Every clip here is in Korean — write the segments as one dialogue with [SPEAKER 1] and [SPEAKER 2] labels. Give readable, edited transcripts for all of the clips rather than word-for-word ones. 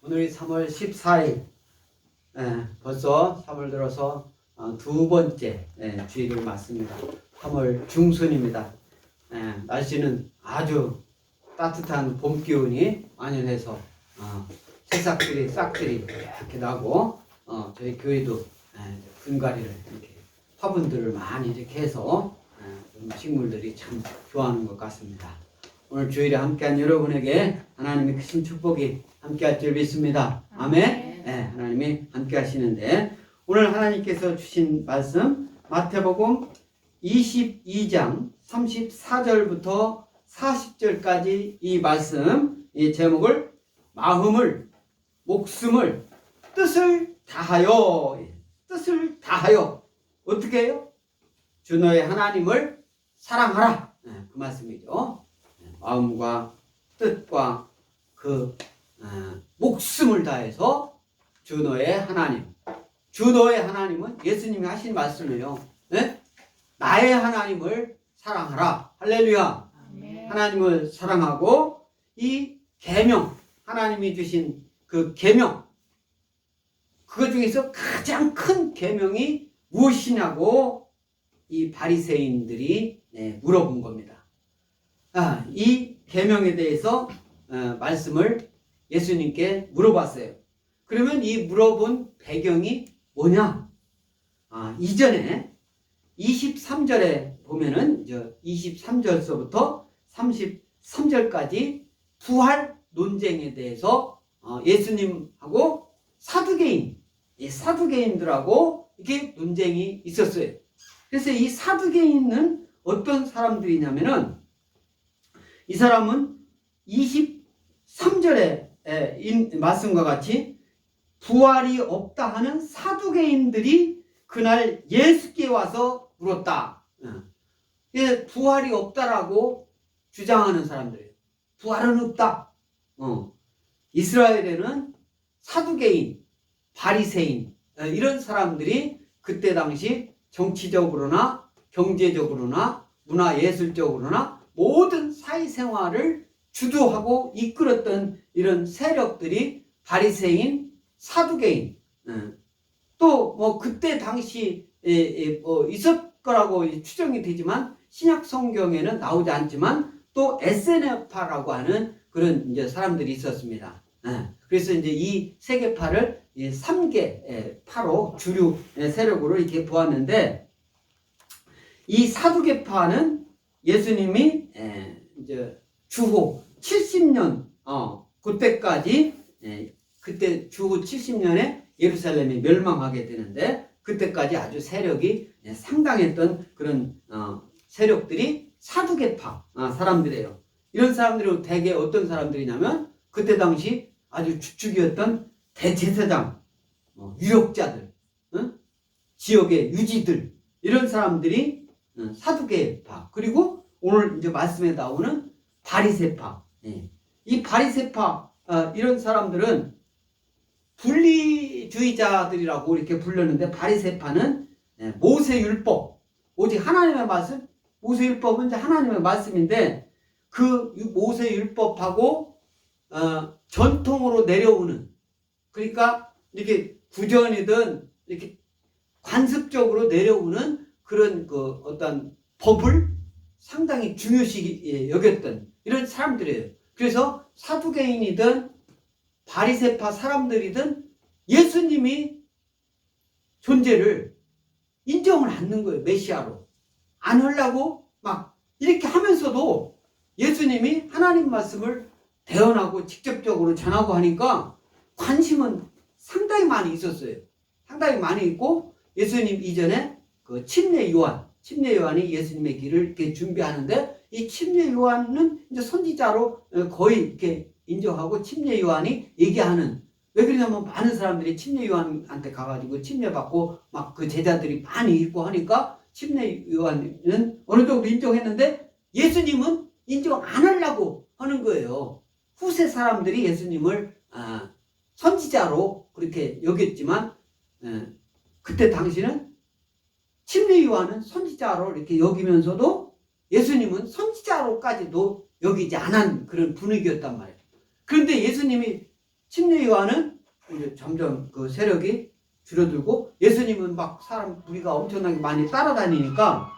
[SPEAKER 1] 오늘이 3월 14일. 벌써 3월 들어서 두 번째 주일을 맞습니다. 3월 중순입니다. 날씨는 아주 따뜻한 봄 기운이 만연해서 새싹들이 싹들이 이렇게 나고 저희 교회도 분갈이를 이렇게 화분들을 많이 이렇게 해서 식물들이 참 좋아하는 것 같습니다. 오늘 주일에 함께한 여러분에게 하나님의 크신 축복이 함께할 줄 믿습니다. 아멘. 하나님이 함께 하시는데 오늘 하나님께서 주신 말씀 마태복음 22장 34절부터 40절까지 이 말씀, 이 제목을 마음을, 목숨을, 뜻을 다하여, 뜻을 다하여 어떻게 해요? 주 너의 하나님을 사랑하라. 그 말씀이죠. 마음과 뜻과 그 목숨을 다해서 주 너의 하나님. 주 너의 하나님은 예수님이 하신 말씀이에요. 나의 하나님을 사랑하라. 할렐루야. 하나님을 사랑하고 이 계명, 하나님이 주신 그 계명, 그것 중에서 가장 큰 계명이 무엇이냐고 이 바리새인들이 물어본 겁니다. 이 계명에 대해서 말씀을 예수님께 물어봤어요. 그러면 이 물어본 배경이 뭐냐? 이전에 23절에 보면은 23절서부터 33절까지 부활 논쟁에 대해서 예수님하고 사두개인들하고 이렇게 논쟁이 있었어요. 그래서 이 사두개인은 어떤 사람들이냐면은 이 사람은 23절에 말씀과 같이 부활이 없다 하는 사두개인들이 그날 예수께 와서 물었다. 부활이 없다라고 주장하는 사람들이에요. 부활은 없다. 이스라엘에는 사두개인, 바리새인 이런 사람들이 그때 당시 정치적으로나 경제적으로나 문화예술적으로나 모든 사회생활을 주도하고 이끌었던 이런 세력들이 바리새인, 사두개인, 또 뭐 그때 당시 있을 거라고 추정이 되지만 신약 성경에는 나오지 않지만 또 에세네파라고 하는 그런 이제 사람들이 있었습니다. 그래서 이제 이 세계파를 3개 파로 주류 세력으로 이렇게 보았는데 이 사두개파는 예수님이 이제 주후 70년 그때까지 그때 주후 70년에 예루살렘이 멸망하게 되는데 그때까지 아주 세력이 상당했던 그런 세력들이 사두개파 사람들이에요. 이런 사람들이 대개 어떤 사람들이냐면 그때 당시 아주 주축이었던 대제사장, 유력자들, 지역의 유지들 이런 사람들이 사두개파, 그리고 오늘 이제 말씀에 나오는 바리새파. 이 바리새파 이런 사람들은 분리주의자들이라고 이렇게 불렀는데 바리새파는 모세율법, 오직 하나님의 말씀, 모세율법은 이제 하나님의 말씀인데 그 모세율법하고 전통으로 내려오는, 그러니까 이렇게 구전이든 이렇게 관습적으로 내려오는 그런 그 어떤 법을 상당히 중요시 여겼던 이런 사람들이에요. 그래서 사두개인이든 바리새파 사람들이든 예수님이 존재를 인정을 안 하는 거예요. 메시아로 안 하려고 막 이렇게 하면서도 예수님이 하나님 말씀을 대언하고 직접적으로 전하고 하니까 관심은 상당히 많이 있었어요. 상당히 많이 있고 예수님 이전에 그 침례 요한이 예수님의 길을 이렇게 준비하는데 이 침례 요한은 이제 선지자로 거의 이렇게 인정하고 침례 요한이 얘기하는, 왜 그러냐면 많은 사람들이 침례 요한한테 가가지고 침례 받고 막 그 제자들이 많이 있고 하니까 침례 요한은 어느 정도 인정했는데 예수님은 인정 안 하려고 하는 거예요. 후세 사람들이 예수님을 선지자로 그렇게 여겼지만 그때 당시는 침례 요한은 선지자로 이렇게 여기면서도 예수님은 선지자로까지도 여기지 않은 그런 분위기였단 말이에요. 그런데 예수님이 침례 요한은 이제 점점 그 세력이 줄어들고 예수님은 막 사람 무리가 엄청나게 많이 따라다니니까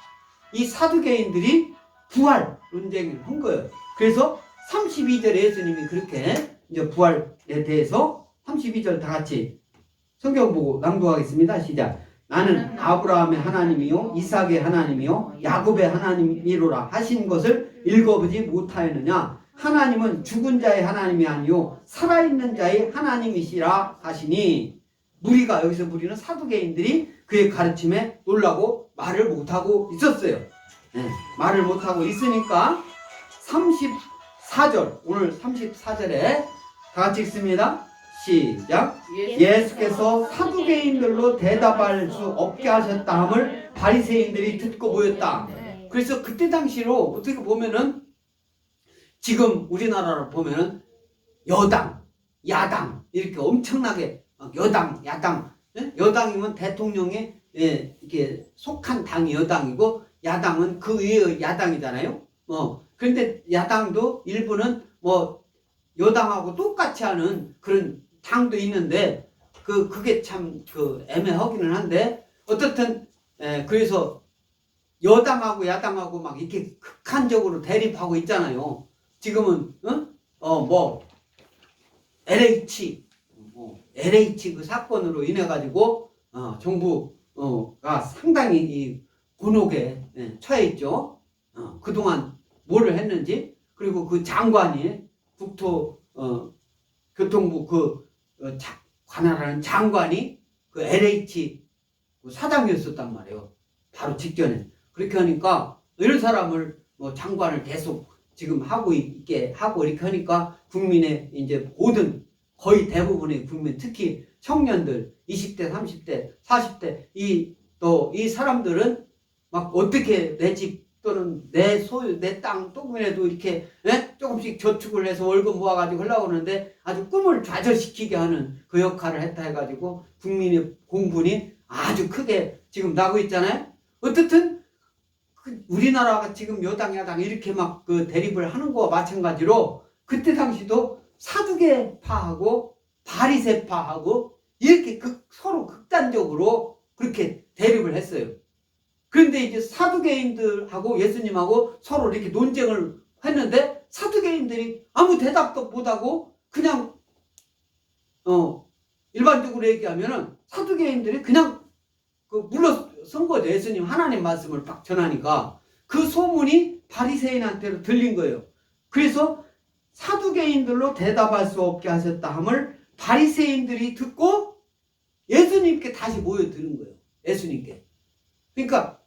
[SPEAKER 1] 이 사두개인들이 부활 논쟁을 한 거예요. 그래서 32절에 예수님이 그렇게 이제 부활에 대해서 32절 다 같이 성경 보고 낭독하겠습니다. 시작. 나는 아브라함의 하나님이요 이삭의 하나님이요 야곱의 하나님이로라 하신 것을 읽어보지 못하였느냐. 하나님은 죽은 자의 하나님이 아니요 살아있는 자의 하나님이시라 하시니. 무리가, 여기서 무리는 사두개인들이 그의 가르침에 놀라고 말을 못하고 있었어요. 네, 말을 못하고 있으니까 34절, 오늘 34절에 다 같이 읽습니다. 시작. 예수께서 사두개인들로 대답할 수 없게 하셨다 함을 바리새인들이 듣고 모였다. 그래서 그때 당시로 어떻게 보면은 지금 우리나라로 보면은 여당, 야당 이렇게 엄청나게 여당, 야당, 여당이면 대통령에 이렇게 속한 당이 여당이고 야당은 그 위의 야당이잖아요. 그런데 야당도 일부는 뭐 여당하고 똑같이 하는 그런 당도 있는데 그게 참 애매하기는 한데 어떻든 그래서 여당하고 야당하고 막 이렇게 극한적으로 대립하고 있잖아요. 지금은 뭐 LH 그 사건으로 인해 가지고 정부가 상당히 이 곤혹에 처해 있죠. 그동안 뭐를 했는지, 그리고 그 장관이 국토교통부 관할하는 장관이 그 LH 사장이었었단 말이에요. 바로 직전에. 그렇게 하니까 이런 사람을 뭐 장관을 계속 지금 하고 있게 하고 이렇게 하니까 국민의 이제 모든 거의 대부분의 국민, 특히 청년들 20대, 30대, 40대 이 사람들은 막 어떻게 내 집 또는 내 소유, 내 땅 조금이라도 이렇게 조금씩 저축을 해서 월급 모아가지고 하려고 하는데 아주 꿈을 좌절시키게 하는 그 역할을 했다 해가지고 국민의 공분이 아주 크게 지금 나고 있잖아요. 어쨌든 우리나라가 지금 여당, 야당 이렇게 막 그 대립을 하는 거와 마찬가지로 그때 당시도 사두개파하고 바리새파하고 이렇게 서로 극단적으로 그렇게 대립을 했어요. 그런데 이제 사두개인들하고 예수님하고 서로 이렇게 논쟁을 했는데 사두개인들이 아무 대답도 못하고 그냥 일반적으로 얘기하면은 사두개인들이 그냥 물러선 거죠. 예수님 하나님 말씀을 딱 전하니까 그 소문이 바리새인한테로 들린 거예요. 그래서 사두개인들로 대답할 수 없게 하셨다 함을 바리새인들이 듣고 예수님께 다시 모여드는 거예요. 예수님께. 그러니까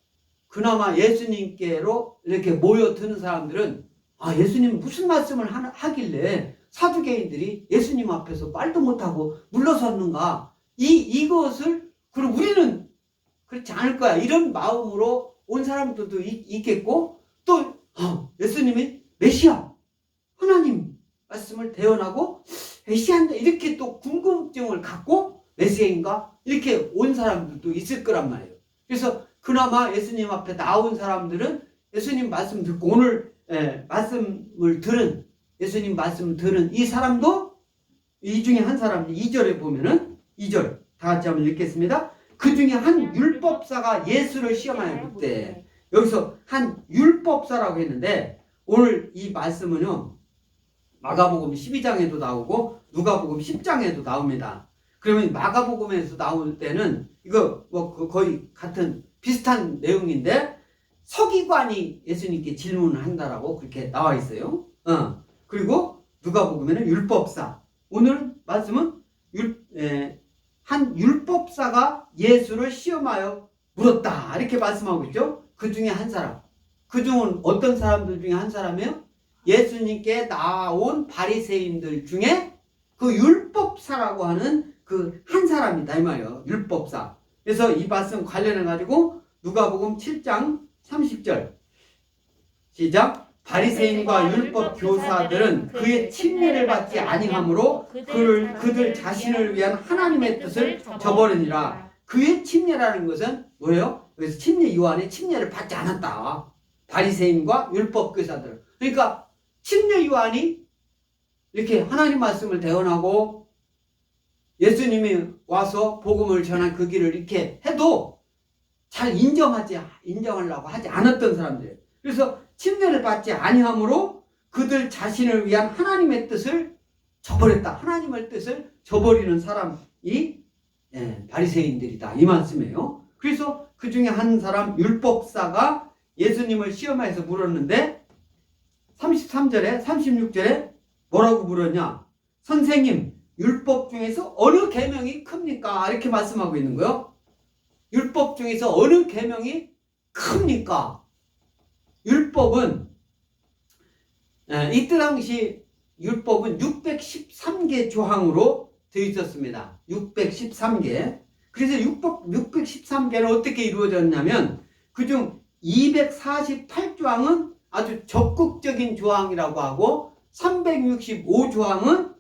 [SPEAKER 1] 그나마 예수님께로 이렇게 모여드는 사람들은 예수님 무슨 말씀을 하길래 사두개인들이 예수님 앞에서 말도 못하고 물러섰는가, 이것을 그럼 우리는 그렇지 않을 거야 이런 마음으로 온 사람들도 있겠고, 또 예수님이 메시아 하나님 말씀을 대언하고 메시아인데 이렇게 또 궁금증을 갖고 메시아인가 이렇게 온 사람들도 있을 거란 말이에요. 그래서 그나마 예수님 앞에 나온 사람들은 예수님 말씀 듣고 오늘 말씀을 들은, 예수님 말씀을 들은 이 사람도 이 중에 한 사람, 2절에 보면은 2절 다 같이 한번 읽겠습니다. 그 중에 한 율법사가 예수를 시험하여 묻되, 여기서 한 율법사라고 했는데 오늘 이 말씀은요 마가복음 12장에도 나오고 누가복음 10장에도 나옵니다. 그러면 마가복음에서 나올 때는 이거 뭐 거의 같은 비슷한 내용인데 서기관이 예수님께 질문을 한다라고 그렇게 나와 있어요. 그리고 누가복음에는 율법사. 오늘 말씀은 한 율법사가 예수를 시험하여 물었다 이렇게 말씀하고 있죠. 그 중에 한 사람. 그 중은 어떤 사람들 중에 한 사람이에요? 예수님께 나온 바리새인들 중에 그 율법사라고 하는 그 한 사람이다 이 말이에요. 율법사. 그래서 이 말씀 관련해 가지고 누가복음 7장 30절 시작. 바리새인과 율법 교사들은 그의 침례를 받지 아니하므로 그들 자신을 위한 하나님의 뜻을 저버리니라. 그의 침례라는 것은 뭐예요? 그래서 침례 요한의 침례를 받지 않았다. 바리새인과 율법 교사들. 그러니까 침례 요한이 이렇게 하나님 말씀을 대언하고 예수님이 와서 복음을 전한 그 길을 이렇게 해도 잘 인정하려고 하지 않았던 사람들. 그래서 침례를 받지 아니함으로 그들 자신을 위한 하나님의 뜻을 저버렸다. 하나님의 뜻을 저버리는 사람이 바리새인들이다. 이 말씀이에요. 그래서 그 중에 한 사람 율법사가 예수님을 시험해서 물었는데 33절에 36절에 뭐라고 물었냐? 선생님, 율법 중에서 어느 계명이 큽니까? 이렇게 말씀하고 있는 거예요. 율법 중에서 어느 계명이 큽니까? 율법은 이때 당시 율법은 613개 조항으로 되어 있었습니다. 613개. 그래서 613개는 어떻게 이루어졌냐면 그중 248조항은 아주 적극적인 조항이라고 하고 365조항은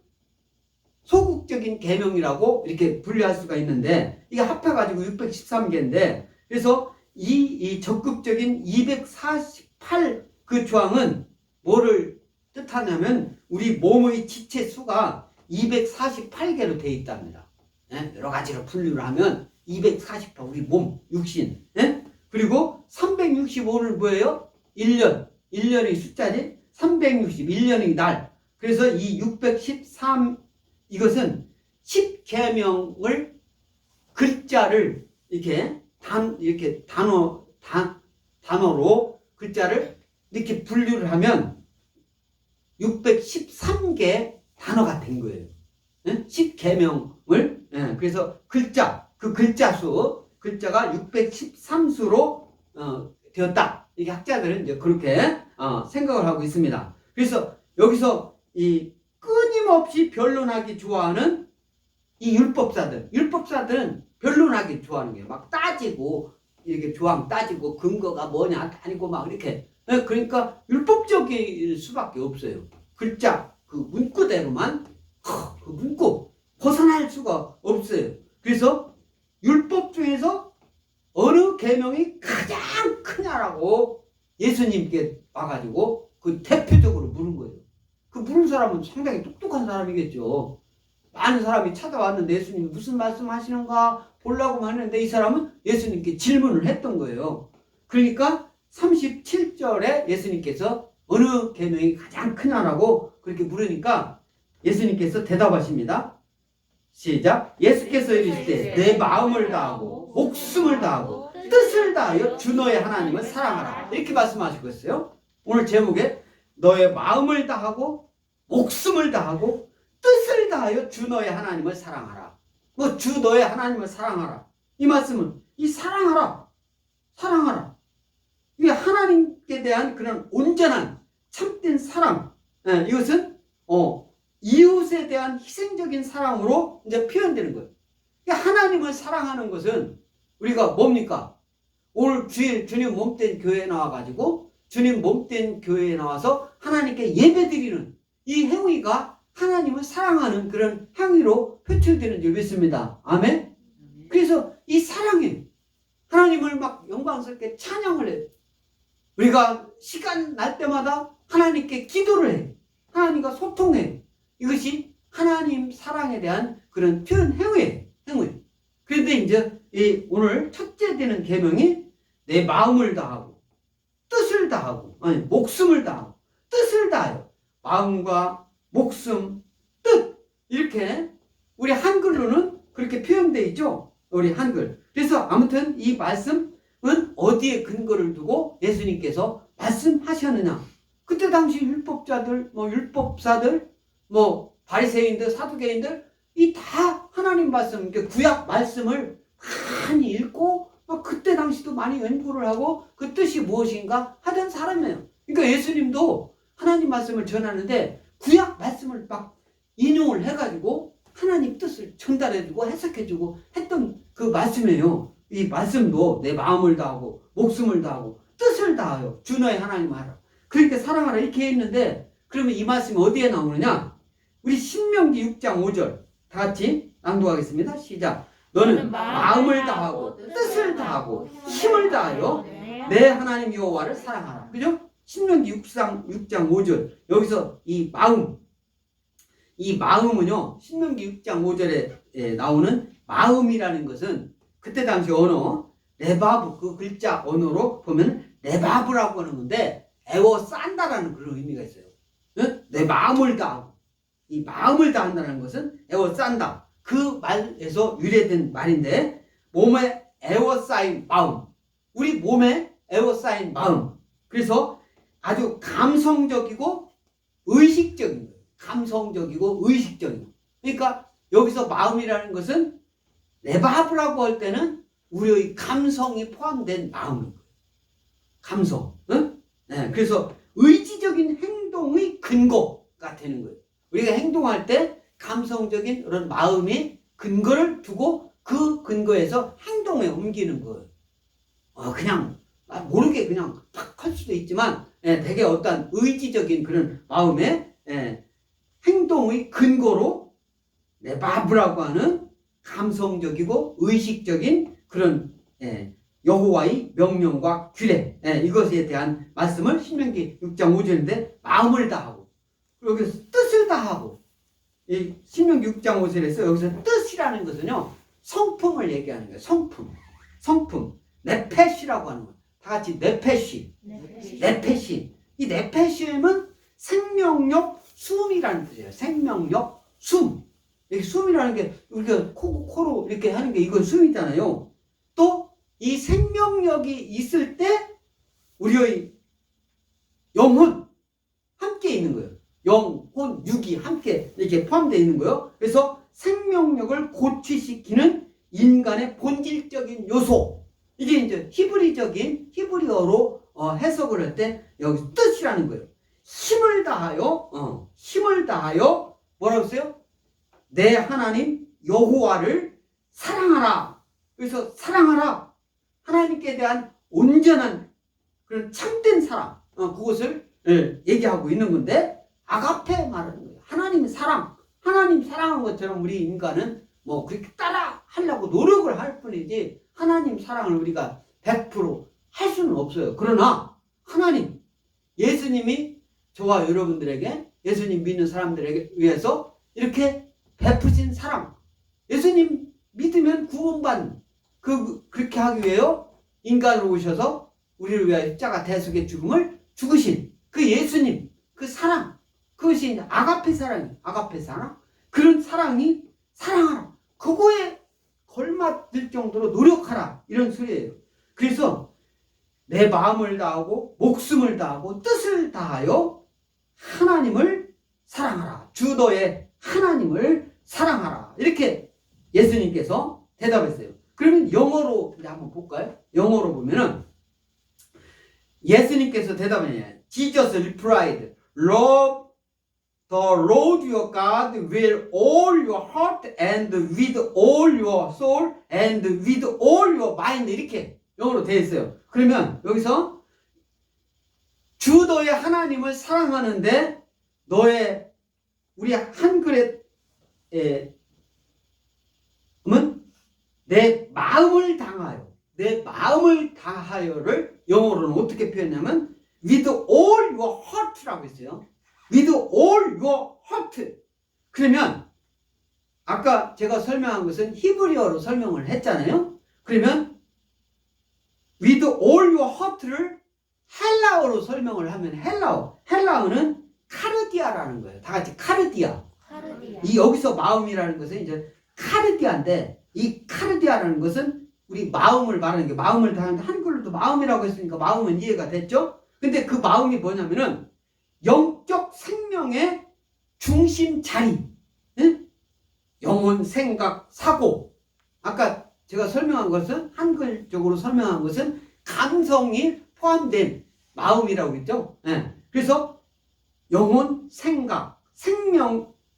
[SPEAKER 1] 소극적인 계명이라고 이렇게 분류할 수가 있는데 이게 합해가지고 613개인데 그래서 이 적극적인 248 그 조항은 뭐를 뜻하냐면 우리 몸의 지체 수가 248개로 되어 있답니다. 여러 가지로 분류를 하면 248 우리 몸 육신 그리고 365는 뭐예요? 1년의 숫자지 361년의 날. 그래서 이 613 이것은 10계명을 글자를 이렇게 단어로 글자를 이렇게 분류를 하면 613개 단어가 된 거예요. 10계명을 그래서 그 글자가 613수로 되었다. 이게 학자들은 이제 그렇게 생각을 하고 있습니다. 그래서 여기서 이 끊임없이 변론하기 좋아하는 이 율법사들은 변론하기 좋아하는 거예요. 막 따지고 이렇게 조항 따지고 근거가 뭐냐 아니고 막 이렇게 그러니까 율법적일 수밖에 없어요. 글자 그 문구대로만 그 문구 벗어날 수가 없어요. 그래서 율법 중에서 어느 계명이 가장 크냐라고 예수님께 와가지고 그 대표적으로 물은 거예요. 그 물은 사람은 상당히 똑똑한 사람이겠죠. 많은 사람이 찾아왔는데 예수님이 무슨 말씀 하시는가 보려고 하는데 이 사람은 예수님께 질문을 했던 거예요. 그러니까 37절에 예수님께서 어느 계명이 가장 크냐라고 그렇게 물으니까 예수님께서 대답하십니다. 시작. 예수께서 이르시되 내 마음을 다하고 목숨을 다하고 뜻을 다하여 주 너의 하나님을 사랑하라. 이렇게 말씀하시겠어요. 오늘 제목에 너의 마음을 다하고 목숨을 다하고 뜻을 다하여 주 너의 하나님을 사랑하라. 뭐 주 너의 하나님을 사랑하라. 이 말씀은 이 사랑하라. 이게 하나님께 대한 그런 온전한 참된 사랑. 이것은 이웃에 대한 희생적인 사랑으로 이제 표현되는 거예요. 하나님을 사랑하는 것은 우리가 뭡니까? 오늘 주님 몸된 교회에 나와가지고 주님 몸된 교회에 나와서 하나님께 예배드리는 이 행위가 하나님을 사랑하는 그런 행위로 표출되는 줄 믿습니다. 아멘? 그래서 이 사랑이 하나님을 막 영광스럽게 찬양을 해요. 우리가 시간 날 때마다 하나님께 기도를 해요. 하나님과 소통해요. 이것이 하나님 사랑에 대한 그런 표현 행위예요. 그런데 이제 오늘 첫째 되는 계명이 내 마음을 다하고 뜻을 다하고 목숨을 다하고 뜻을 다하여 마음과 목숨, 뜻 이렇게 우리 한글로는 그렇게 표현되어 있죠. 우리 한글. 그래서 아무튼 이 말씀은 어디에 근거를 두고 예수님께서 말씀하셨느냐. 그때 당시 율법자들, 율법사들, 바리새인들, 사두개인들 이 다 하나님 말씀, 구약 말씀을 많이 읽고 그때 당시도 많이 연구를 하고 그 뜻이 무엇인가 하던 사람이에요. 그러니까 예수님도 하나님 말씀을 전하는데 구약 말씀을 막 인용을 해가지고 하나님 뜻을 전달해주고 해석해주고 했던 그 말씀이에요. 이 말씀도 내 마음을 다하고 목숨을 다하고 뜻을 다하여 주 너의 하나님을 하라. 그러니까 사랑하라 이렇게 했는데 그러면 이 말씀이 어디에 나오느냐? 우리 신명기 6장 5절 다 같이 낭독하겠습니다. 시작. 너는 마음을 다하고 뜻을 다하고 힘을 다하여 내 하나님 여호와를 사랑하라. 그죠? 신명기 6장 5절 여기서 이 마음 이 마음은요, 신명기 6장 5절에 나오는 마음이라는 것은 그때 당시 언어, 레바브, 그 글자 언어로 보면 레바브라고 하는 건데, 에워싼다라는 그런 의미가 있어요. 응? 내 마음을 다하고, 이 마음을 다한다는 것은 에워싼다. 그 말에서 유래된 말인데, 몸에 에워싸인 마음, 우리 몸에 에워싸인 마음. 그래서 아주 감성적이고 의식적인 거예요. 감성적이고 의식적인. 그러니까 여기서 마음이라는 것은 레바브라고 할 때는 우리의 감성이 포함된 마음인 거예요. 감성. 응? 네, 그래서 의지적인 행동의 근거가 되는 거예요. 우리가 행동할 때 감성적인 그런 마음이 근거를 두고 그 근거에서 행동에 옮기는 거예요. 그냥 모르게 그냥 탁 할 수도 있지만 되게 어떤 의지적인 그런 마음의 행동의 근거로 레바브라고 하는 감성적이고 의식적인 그런 여호와의 명령과 규례, 이것에 대한 말씀을 신명기 6장 5절인데 마음을 다하고, 여기서 뜻을 다하고, 이 신명기 6장 5절에서 여기서 뜻이라는 것은요, 성품을 얘기하는 거예요. 성품, 네페시라고 하는 거예요. 다 같이 네페시. 이 네페시는 생명력 숨이라는 뜻이에요. 생명력 숨. 이렇게 숨이라는 게 우리가 코로 이렇게 하는 게 이건 숨이잖아요. 또 이 생명력이 있을 때 우리의 영혼 함께 있는 거예요. 영혼, 육이 함께 이렇게 포함되어 있는 거예요. 그래서 생명력을 고취시키는 인간의 본질적인 요소. 이게 이제 히브리어로 해석을 할 때 여기 뜻이라는 거예요. 힘을 다하여 뭐라고 했어요? 내 하나님 여호와를 사랑하라. 그래서 사랑하라. 하나님께 대한 온전한 그런 참된 사랑, 그것을 얘기하고 있는 건데, 아가페 말하는 거예요. 하나님 사랑한 것처럼 우리 인간은 뭐 그렇게 따라 하려고 노력을 할 뿐이지 하나님 사랑을 우리가 100% 할 수는 없어요. 그러나 하나님, 예수님이 저와 여러분들에게, 예수님 믿는 사람들에게 위해서 이렇게 베푸신 사랑, 예수님 믿으면 구원받는, 그렇게 하기 위해요 인간으로 오셔서 우리를 위하여 십자가 대속의 죽음을 죽으신 그 예수님, 그 사랑, 그것이 이제 아가페 사랑, 그런 사랑이 사랑하라. 그거에 걸맞을 정도로 노력하라. 이런 소리예요. 그래서 내 마음을 다하고 목숨을 다하고 뜻을 다하여 하나님을 사랑하라. 주 너의 하나님을 사랑하라. 이렇게 예수님께서 대답했어요. 그러면 영어로 한번 볼까요? 영어로 보면은 예수님께서 대답하냐. Jesus replied, Love the Lord your God with all your heart and with all your soul and with all your mind. 이렇게 영어로 되어 있어요. 그러면 여기서 주 너의 하나님을 사랑하는데 우리 한글에 내 마음을 다하여를 영어로는 어떻게 표현하냐면 with all your heart라고 했어요. with all your heart. 그러면 아까 제가 설명한 것은 히브리어로 설명을 했잖아요. 그러면 with all your heart를 헬라어로 설명을 하면 헬라어는 카르디아라는 거예요. 다 같이 카르디아. 이 여기서 마음이라는 것은 이제 카르디아인데, 이 카르디아라는 것은 우리 마음을 말하는 게, 마음을 다하는데 한글로도 마음이라고 했으니까 마음은 이해가 됐죠? 근데 그 마음이 뭐냐면은 영적 생명의 중심 자리, 응? 영혼, 생각, 사고. 아까 제가 설명한 것은, 한글적으로 설명한 것은 감성이 포함된 마음이라고 했죠? 그래서 영혼, 생각,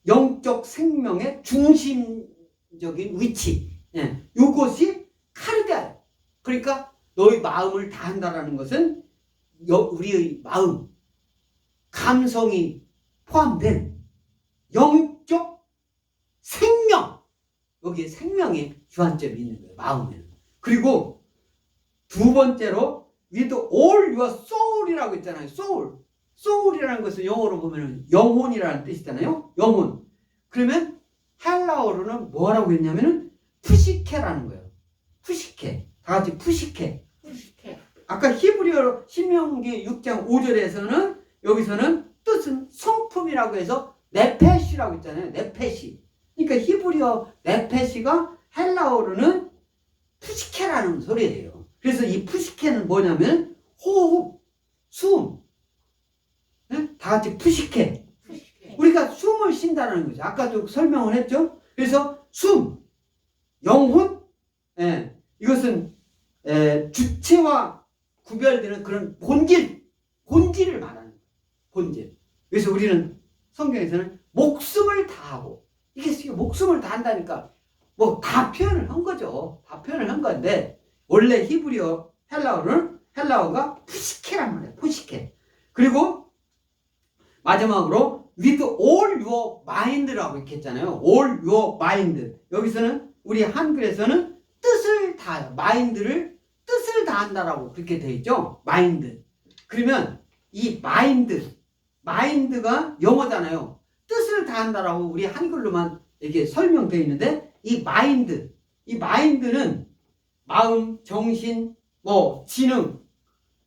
[SPEAKER 1] 영적 생명의 중심적인 위치, 이것이 카르디아예요. 그러니까 너의 마음을 다한다라는 것은 우리의 마음, 감성이 포함된 영적 생명, 여기에 생명의 주안점이 있는 거예요. 마음에는. 그리고 두 번째로 with all your soul이라고 있잖아요. soul이라는 것은 영어로 보면 영혼이라는 뜻이잖아요. 영혼. 그러면 헬라어로는 뭐라고 했냐면은 푸시케라는 거예요. 푸시케. 다 같이 푸시케. 아까 히브리어로 신명기 6장 5절에서는 여기서는 뜻은 성품이라고 해서 네페시라고 했잖아요. 네페시. 그러니까 히브리어 네페시가 헬라어로는 푸시케라는 소리예요. 그래서 이 푸시케는 뭐냐면 호흡, 숨. 네? 다 같이 푸시케. 우리가 숨을 쉰다는 거죠. 아까도 설명을 했죠. 그래서 숨, 영혼, 이것은 주체와 구별되는 그런 본질을 말하는 거예요. 본질. 그래서 우리는 성경에서는 목숨을 다하고, 이게 목숨을 다한다니까 뭐 다 표현을 한 거죠. 다 표현을 한 건데 원래 히브리어 헬라어가 푸시케란 말이에요. 푸시케. 그리고 마지막으로 with all your mind라고 이렇게 했잖아요. all your mind. 여기서는 우리 한글에서는 뜻을 다해요. 마인드를 뜻을 다한다라고 그렇게 되어 있죠. 마인드. 그러면 이 마인드가 영어잖아요. 뜻을 다한다라고 우리 한글로만 이렇게 설명되어 있는데 이 마인드는 마음, 정신, 지능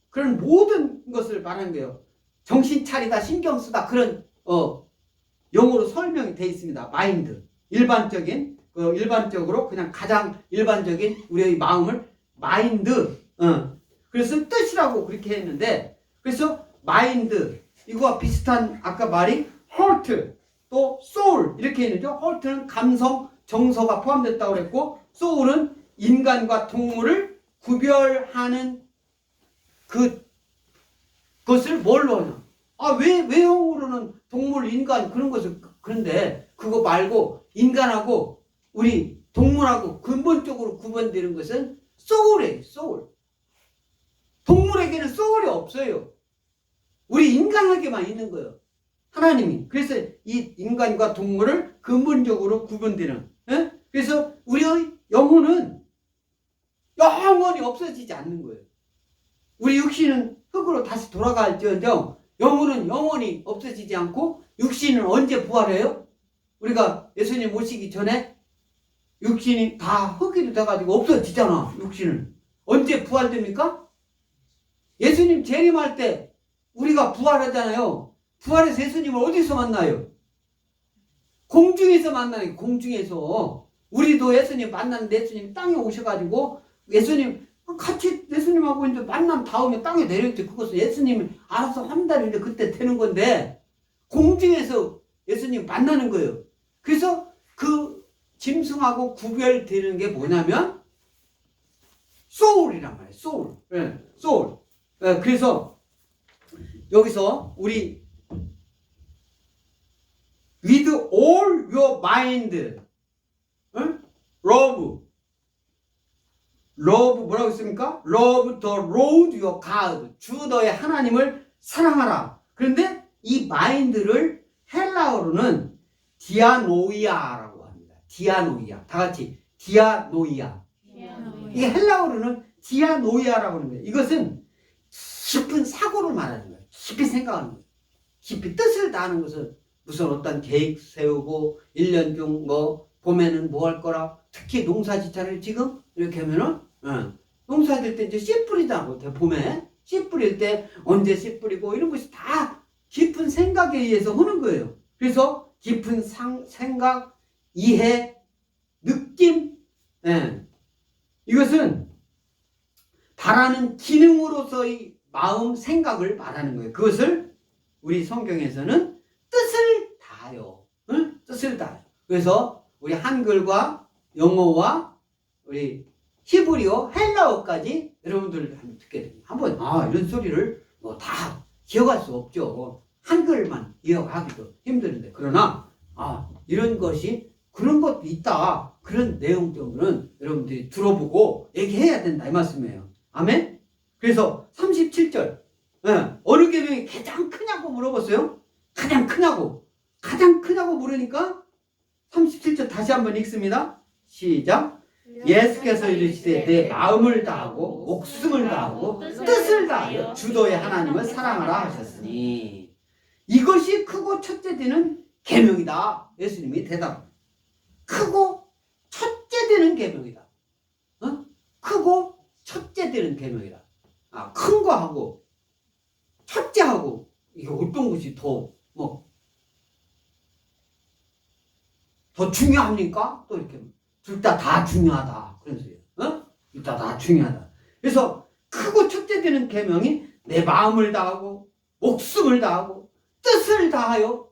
[SPEAKER 1] 그런 모든 것을 말하는 거예요. 정신 차리다, 신경 쓰다 그런 영어로 설명이 되어 있습니다. 마인드. 일반적으로 그냥 가장 일반적인 우리의 마음을 마인드. 그래서 뜻이라고 그렇게 했는데 그래서 마인드 이거와 비슷한 아까 말이 heart 또 soul 이렇게 있는죠. heart는 감성, 정서가 포함됐다고 그랬고 soul은 인간과 동물을 구별하는 그것을 뭘로 하냐? 왜 영어로는 동물, 인간 그런 것을 그런데 그거 말고 인간하고 우리 동물하고 근본적으로 구분되는 것은 soul이에요. soul. 동물에게는 soul이 없어요. 우리 인간에게만 있는 거예요. 하나님이. 그래서 이 인간과 동물을 근본적으로 구분되는. 그래서 우리의 영혼은 영원히 없어지지 않는 거예요. 우리 육신은 흙으로 다시 돌아갈지언정 영혼은 영원히 없어지지 않고 육신은 언제 부활해요? 우리가 예수님 모시기 전에 육신이 다 흙이 돼가지고 없어지잖아. 육신은. 언제 부활됩니까? 예수님 재림할 때 우리가 부활하잖아요. 부활해서 예수님을 어디서 만나요? 공중에서 만나요. 공중에서. 우리도 예수님 만났는데 예수님 땅에 오셔가지고 예수님 같이 예수님하고 이제 만난 다음에 땅에 내렸지. 그것은 예수님이 알아서 한다는데 그때 되는 건데 공중에서 예수님 만나는 거예요. 그래서 그 짐승하고 구별되는 게 뭐냐면 소울이란 말이에요. 소울. 소울. 그래서 여기서 우리 with all your mind love 뭐라고 했습니까? love the Lord your God. 주 너의 하나님을 사랑하라. 그런데 이 마인드를 헬라어로는 디아노이아라고 합니다. 디아노이아. 다 같이 디아노이아. 이 헬라어로는 디아노이아라고 하는 거예요. 이것은 깊은 사고를 말하는 거예요. 깊이 생각하는 거예요. 깊이 뜻을 다하는 것은 무슨 어떤 계획 세우고 1년 중 봄에는 뭐 할 거라. 특히 농사지차를 지금 이렇게 하면은 농사질 때 이제 씨 뿌리자고 봄에 씨 뿌릴 때 언제 씨 뿌리고 이런 것이 다 깊은 생각에 의해서 하는 거예요. 그래서 깊은 생각, 이해, 느낌, 이것은 바라는 기능으로서의 마음, 생각을 말하는 거예요. 그것을 우리 성경에서는 뜻을 다하여, 뜻을 다하여. 그래서 우리 한글과 영어와 우리 히브리어, 헬라어까지 여러분들 듣게 됩니다. 한번 이런 소리를 다 기억할 수 없죠. 한글만 기억하기도 힘드는데 그러나 이런 것이 그런 것도 있다. 그런 내용들은 여러분들이 들어보고 얘기해야 된다 이 말씀이에요. 아멘? 그래서 37절 어느 계명이 가장 크냐고 물어봤어요. 가장 크냐고 물으니까 37절 다시 한번 읽습니다. 시작. 예수께서 이르시되 내 마음을 다하고 목숨을 다하고 뜻을 다하여 주 너의 하나님을 사랑하라 하셨으니 이것이 크고 첫째 되는 계명이다. 예수님이 대답. 크고 첫째 되는 계명이다. 어? 크고 첫째 되는 계명이다. 아, 큰 거 하고 첫째하고 이게 어떤 것이 더 중요합니까? 또 이렇게 둘 다 중요하다. 그래서요. 둘 다 중요하다. 그래서 크고 첫째 되는 계명이 내 마음을 다하고 목숨을 다하고 뜻을 다하여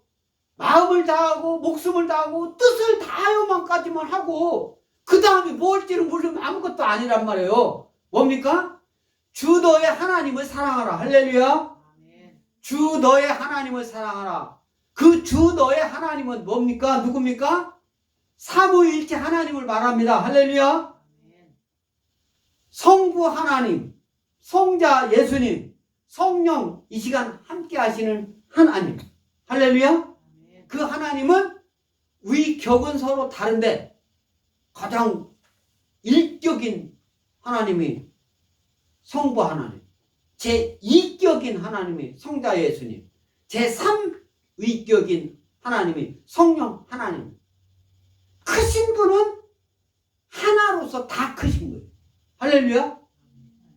[SPEAKER 1] 마음을 다하고 목숨을 다하고 뜻을 다하여만까지만 하고 그 다음에 뭐 할지는 모르면 아무것도 아니란 말이에요. 뭡니까? 주 너의 하나님을 사랑하라. 할렐루야. 주 너의 하나님을 사랑하라. 그 주 너의 하나님은 뭡니까? 누굽니까? 삼위일체 하나님을 말합니다. 할렐루야. 성부 하나님, 성자 예수님, 성령 이 시간 함께 하시는 하나님. 할렐루야. 그 하나님은 위격은 서로 다른데 가장 일격인 하나님이 성부 하나님, 제2격인 하나님이 성자 예수님, 제3위격인 하나님이 성령 하나님. 크신 분은 하나로서 다 크신 거예요. 할렐루야.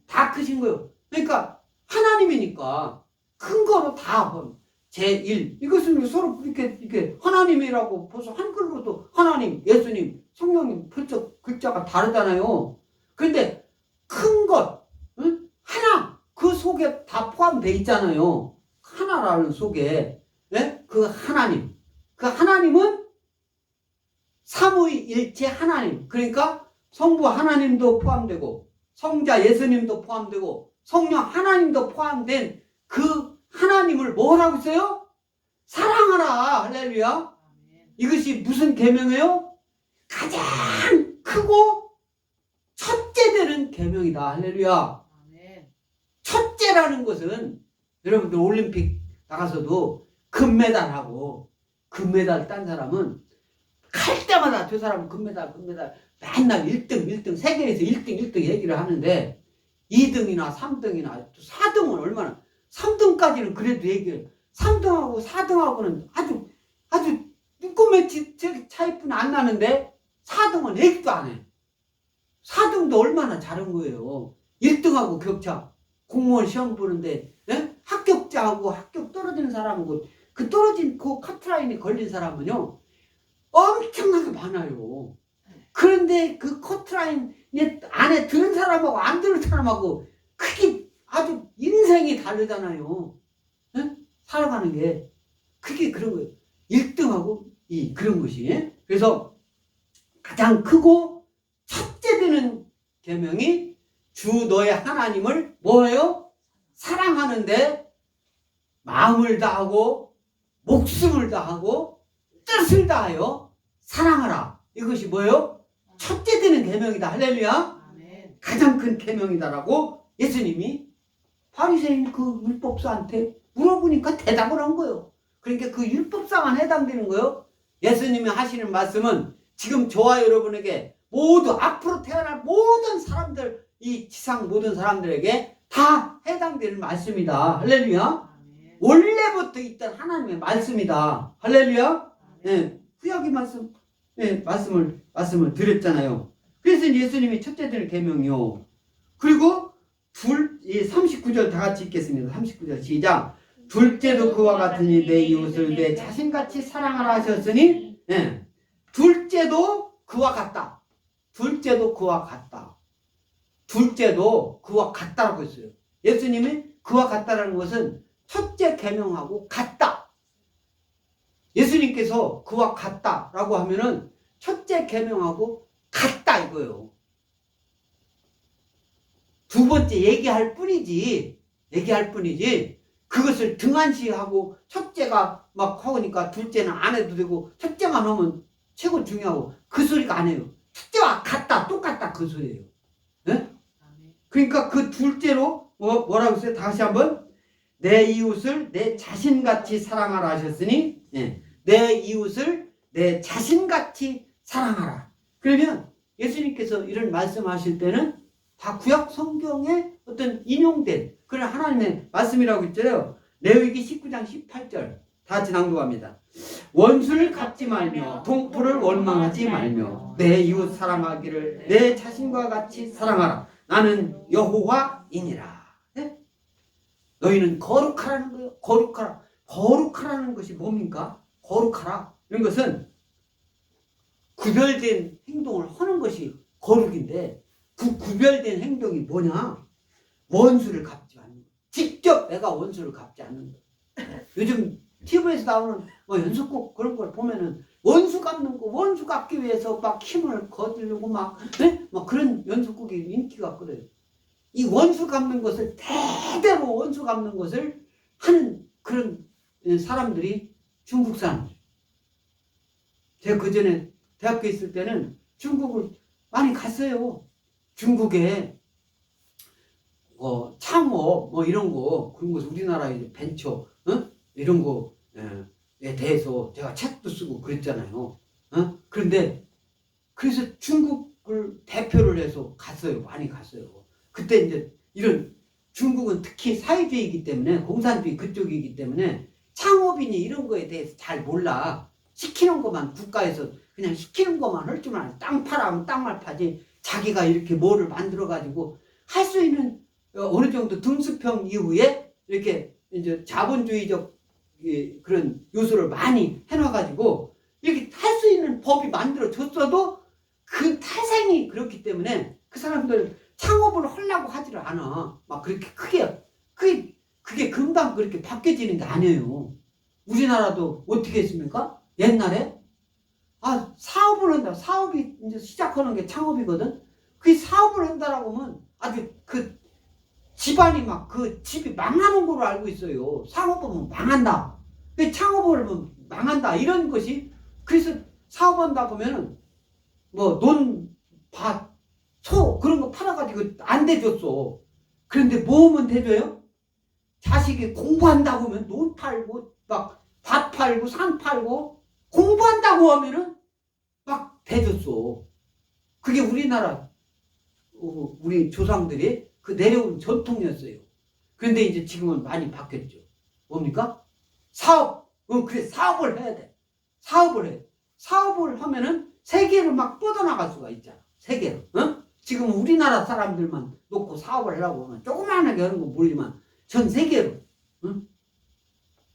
[SPEAKER 1] 다 크신 거예요. 그러니까 하나님이니까 큰 거로 다 제1. 이것은 서로 이렇게 하나님이라고 벌써 한글로도 하나님, 예수님, 성령님 글자가 다르잖아요. 그런데 큰 것, 응? 하나, 그 속에 다 포함되어 있잖아요. 하나라는 속에. 네? 그 하나님. 그 하나님은 삼위일체 하나님. 그러니까 성부 하나님도 포함되고 성자 예수님도 포함되고 성령 하나님도 포함된 그 하나님을 뭐라고 했어요? 사랑하라. 할렐루야. 이것이 무슨 계명이에요? 가장 크고 첫째 되는 계명이다. 할렐루야. 첫째라는 것은 여러분들 올림픽 나가서도 금메달하고 금메달 딴 사람은 갈 때마다 저 사람은 금메달 맨날 1등 세계에서 1등 얘기를 하는데 2등이나 3등이나 4등은 얼마나 3등까지는 그래도 얘기해요. 3등하고 4등하고는 아주 꿈의 차이뿐이 안 나는데 4등은 얘기도 안 해. 4등도 얼마나 잘한 거예요. 1등하고 격차. 공무원 시험 보는데 합격자하고 합격 떨어지는 사람하고 그 떨어진 그 커트라인에 걸린 사람은요 엄청나게 많아요. 그런데 그 커트라인 안에 드는 사람하고 안 드는 사람하고 크게 아주 인생이 다르잖아요. 살아가는 게 그게 그런 거예요. 1등하고 그런 것이. 그래서 가장 크고 첫째 되는 계명이 주 너의 하나님을 뭐예요? 사랑하는데 마음을 다하고 목숨을 다하고 뜻을 다하여 사랑하라. 이것이 뭐예요? 첫째 되는 계명이다. 할렐루야. 가장 큰 계명이다라고 예수님이 바리새인 그 율법사한테 물어보니까 대답을 한 거예요. 그러니까 그 율법사만 해당되는 거예요. 예수님이 하시는 말씀은 지금 저와 여러분에게 모두 앞으로 태어날 모든 사람들, 이 지상 모든 사람들에게 다 해당되는 말씀이다. 할렐루야. 원래부터 있던 하나님의 말씀이다. 할렐루야. 구약의 말씀, 말씀을 드렸잖아요. 그래서 예수님이 첫째 되는 계명이요. 그리고 39절 다 같이 읽겠습니다. 39절 시작. 둘째도 그와 같으니 내 이웃을 내 자신같이 사랑하라 하셨으니, 둘째도 그와 같다. 둘째도 그와 같다. 둘째도 그와 같다라고 했어요. 예수님이 그와 같다라는 것은 첫째 계명하고 같다. 예수님께서 그와 같다라고 하면은 첫째 계명하고 같다 이거예요. 두 번째 얘기할 뿐이지 그것을 등한시하고 첫째가 막 하니까 둘째는 안 해도 되고 첫째만 하면 최고 중요하고 그 소리가 아니에요. 첫째와 같다 똑같다 그 소리예요. 네? 그러니까 그 둘째로 뭐라고 했어요? 다시 한번 내 이웃을 내 자신같이 사랑하라 하셨으니 내 이웃을 내 자신같이 사랑하라. 그러면 예수님께서 이런 말씀하실 때는 다 구약 성경에 어떤 인용된 그런 하나님의 말씀이라고 했잖아요. 레위기 19장 18절 다 같이 낭독합니다. 원수를 갚지 말며 동포를 원망하지 말며 내 이웃 사랑하기를 내 자신과 같이 사랑하라. 나는 여호와이니라. 네? 너희는 거룩하라는 거예요. 거룩하라. 거룩하라는 것이 뭡니까? 거룩하라. 이런 것은 구별된 행동을 하는 것이 거룩인데 그 구별된 행동이 뭐냐? 원수를 갚지 않는 거. 직접 내가 원수를 갚지 않는 거. 요즘 TV에서 나오는 연속곡 그런 걸 보면은 원수 갚는 거, 원수 갚기 위해서 막 힘을 거두려고 막, 네? 막 그런 연속곡이 인기가 끌어요. 이 원수 갚는 것을 대대로 원수 갚는 것을 하는 그런 사람들이 중국 사람들. 제가 그 전에 대학교 있을 때는 중국을 많이 갔어요. 중국에 창업 이런 거 그런 거 우리나라의 벤처 이런 거에 대해서 제가 책도 쓰고 그랬잖아요. 그런데 그래서 중국을 대표를 해서 갔어요. 많이 갔어요. 그때 이제 이런 중국은 특히 사회주의이기 때문에 공산주의 그쪽이기 때문에 창업인이 이런 거에 대해서 잘 몰라. 시키는 것만 국가에서 그냥 시키는 것만 할 줄만 알아. 땅 팔아면 땅만 파지 자기가 이렇게 뭐를 만들어 가지고 할 수 있는 어느 정도 등수평 이후에 이렇게 이제 자본주의적 그런 요소를 많이 해놔가지고 이렇게 할 수 있는 법이 만들어졌어도 그 태생이 그렇기 때문에 그 사람들 창업을 하려고 하지를 않아. 막 그렇게 크게 그게 금방 그렇게 바뀌어지는 게 아니에요. 우리나라도 어떻게 했습니까? 옛날에 사업을 한다. 사업이 이제 시작하는 게 창업이거든. 그 사업을 한다라고 하면 아주 그 집안이 막 그 집이 망하는 걸로 알고 있어요. 사업하면 망한다. 창업을 하면 망한다. 이런 것이 그래서 사업한다 보면은 논, 밭, 소 그런 거 팔아가지고 안 대줬어. 그런데 뭐 하면 대줘요? 자식이 공부한다고 하면 논 팔고 막 밭 팔고 산 팔고 공부한다고 하면은 막 대줬어. 그게 우리나라 우리 조상들이 그 내려온 전통이었어요. 그런데 이제 지금은 많이 바뀌었죠. 뭡니까? 사업. 그래 사업을 해야 돼. 사업을 해. 사업을 하면은 세계로 막 뻗어나갈 수가 있잖아. 세계로. 지금 우리나라 사람들만 놓고 사업을 하려고 하면 조그만하게 하는 건 모르지만 전 세계로.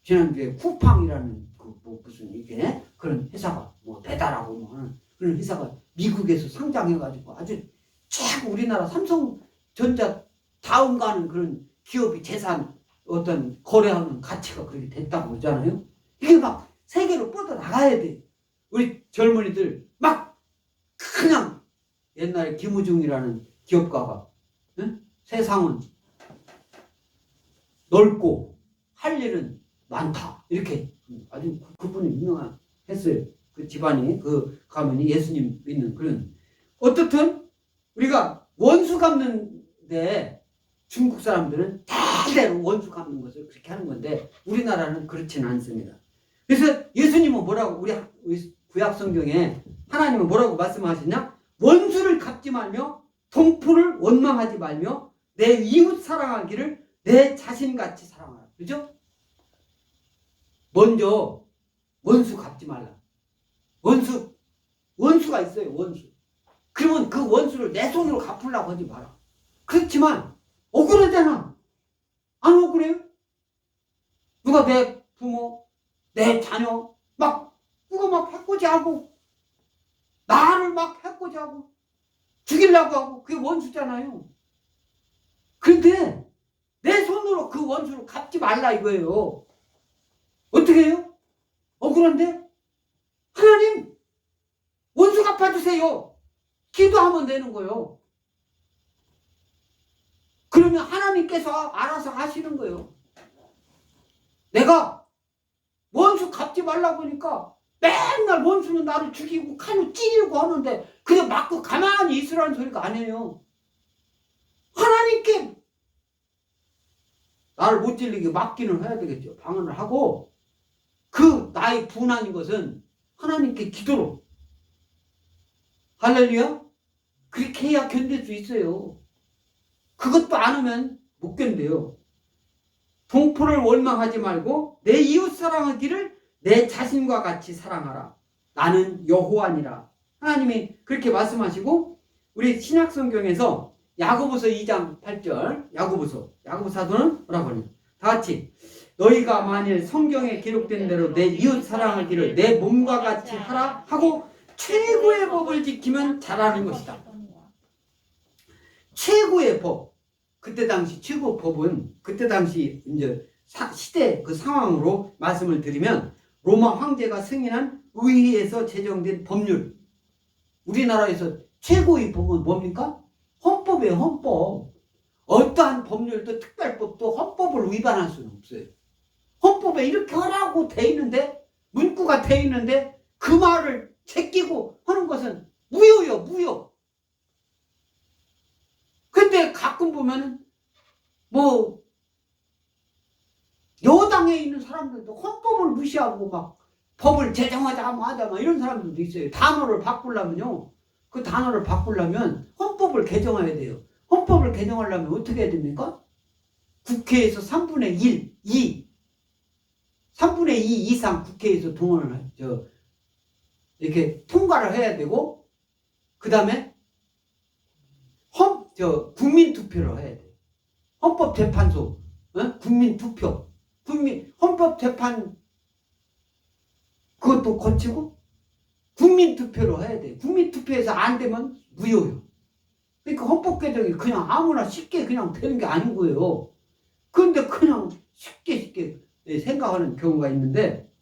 [SPEAKER 1] 지난주에 쿠팡이라는 무슨 이게 그런 회사가 배달하고 하는 그런 회사가 미국에서 상장해가지고 아주 최고 우리나라 삼성전자 다음 가는 그런 기업이 재산 어떤 거래하는 가치가 그렇게 됐다고 그러잖아요. 이게 막 세계로 뻗어나가야 돼. 우리 젊은이들 막 그냥 옛날에 김우중이라는 기업가가 세상은 넓고 할 일은 많다. 이렇게 아주 그분이 유명한 했어요. 그 집안이 그 가문이 예수님 믿는 그런 어떻든 우리가 원수 갚는데 중국 사람들은 대대로 원수 갚는 것을 그렇게 하는 건데 우리나라는 그렇지는 않습니다. 그래서 예수님은 뭐라고 우리 구약 성경에 하나님은 뭐라고 말씀하시냐? 원수를 갚지 말며 동포를 원망하지 말며 내 이웃 사랑하기를 내 자신같이 사랑하라. 그죠? 먼저 원수 갚지 말라. 원수가 있어요. 원수. 그러면 그 원수를 내 손으로 갚으려고 하지 마라. 그렇지만 억울하잖아. 안 억울해요? 누가 내 부모, 내 자녀 누가 막 해코지하고 나를 막 해코지하고 죽이려고 하고 그게 원수잖아요. 그런데 내 손으로 그 원수를 갚지 말라 이거예요. 어떻게 해요? 억울한데 하나님 원수 갚아주세요. 기도하면 되는 거예요. 그러면 하나님께서 알아서 하시는 거예요. 내가 원수 갚지 말라고 하니까 맨날 원수는 나를 죽이고 칼로 찌르고 하는데 그냥 맞고 가만히 있으라는 소리가 아니에요. 하나님께 나를 못 찔리게 막기는 해야 되겠죠. 방언을 하고 그 나의 분한인 것은 하나님께 기도로 할렐루야? 그렇게 해야 견딜 수 있어요. 그것도 안 하면 못 견뎌요. 동포를 원망하지 말고 내 이웃 사랑하기를 내 자신과 같이 사랑하라. 나는 여호와니라. 하나님이 그렇게 말씀하시고, 우리 신약성경에서 야고보서 2장 8절, 야고보 사도는 뭐라고 하냐? 다 같이, 너희가 만일 성경에 기록된 대로 내 이웃 사랑하기를 내 몸과 같이 하라 하고 최고의 법을 지키면 잘하는 것이다. 최고의 법. 그때 당시 최고 법은, 그때 당시 이제 시대 그 상황으로 말씀을 드리면, 로마 황제가 승인한 의회에서 제정된 법률. 우리나라에서 최고의 법은 뭡니까? 헌법이에요, 헌법. 어떠한 법률도 특별법도 헌법을 위반할 수는 없어요. 헌법에 이렇게 하라고 돼 있는데, 문구가 돼 있는데 그 말을 제끼고 하는 것은 무효요, 무효. 근데 가끔 보면 뭐 여당에 있는 사람들도 헌법을 무시하고 막 법을 제정하자 막 이런 사람들도 있어요. 단어를 바꾸려면요, 그 단어를 바꾸려면 헌법을 개정해야 돼요. 헌법을 개정하려면 어떻게 해야 됩니까? 국회에서 3분의 1, 3분의 2 이상 국회에서 동원을 이렇게 통과를 해야 되고, 그 다음에 국민투표를 해야 돼요. 헌법재판소, 국민투표, 헌법재판 그것도 거치고 국민투표로 해야 돼요. 국민투표에서 안 되면 무효요. 그러니까 헌법 개정이 그냥 아무나 쉽게 그냥 되는 게 아닌 거예요. 그런데 그냥 쉽게 생각하는 경우가 있는데,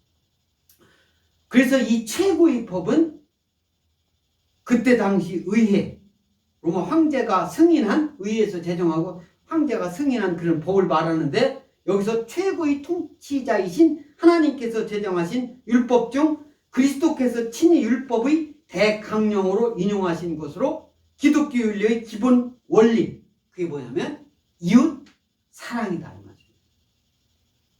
[SPEAKER 1] 그래서 이 최고의 법은 그때 당시 의회, 로마 황제가 승인한, 의회에서 제정하고 황제가 승인한 그런 법을 말하는데, 여기서 최고의 통치자이신 하나님께서 제정하신 율법 중 그리스도께서 친히 율법의 대강령으로 인용하신 것으로 기독교 윤리의 기본 원리, 그게 뭐냐면 이웃 사랑이다 이 말이에요.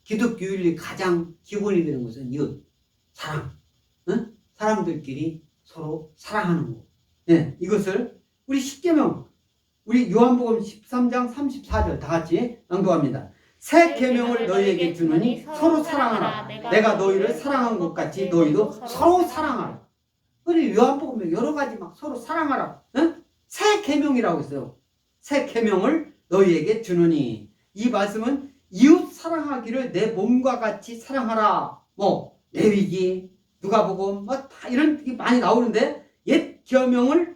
[SPEAKER 1] 기독교 윤리 가장 기본이 되는 것은 이웃 사랑, 사람들끼리 서로 사랑하는 거. 네, 이것을 우리 십계명, 우리 요한복음 13장 34절 다 같이 낭독합니다. 새 계명을 너희에게 주노니 서로 사랑하라. 내가 너희를 사랑한 것 같이 너희도 서로 사랑하라. 우리 요한복음에 여러 가지 막 서로 사랑하라. 새 계명이라고 했어요. 새 계명을 너희에게 주노니, 이 말씀은 이웃 사랑하기를 내 몸과 같이 사랑하라. 뭐 레위기, 누가복음 뭐 다 이런 게 많이 나오는데, 옛 계명을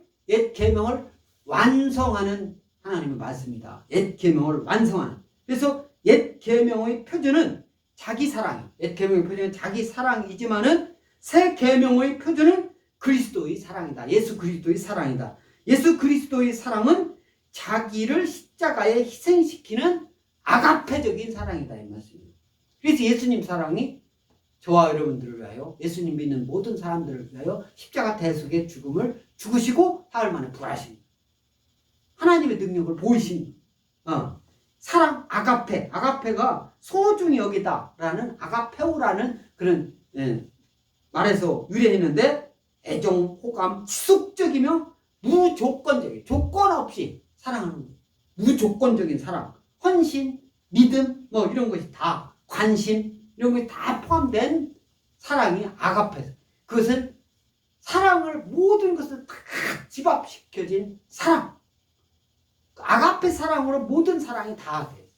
[SPEAKER 1] 완성하는 하나님의 말씀이다. 옛 계명을 완성하는. 그래서 옛 계명의 표준은 자기 사랑, 옛 계명의 표준은 자기 사랑이지만은 새 계명의 표준은 그리스도의 사랑이다. 예수 그리스도의 사랑이다. 예수 그리스도의 사랑은 자기를 십자가에 희생시키는 아가페적인 사랑이다 이 말씀이에요. 그래서 예수님 사랑이 저와 여러분들을 위하여, 예수님 믿는 모든 사람들을 위하여 십자가 대속의 죽음을 죽으시고 사흘 만에 부활하십니다. 하나님의 능력을 보이신 사랑, 아가페가 소중히 여기다라는 아가페오라는 그런 말에서 유래했는데, 애정, 호감, 지속적이며 무조건적인, 조건 없이 사랑하는 거예요. 무조건적인 사랑, 헌신, 믿음 뭐 이런 것이 다, 관심 이런 것이 다 포함된 사랑이 아가페. 그것은 사랑을, 모든 것을 다 집합시켜진 사랑. 아가페 사랑으로 모든 사랑이 다 돼.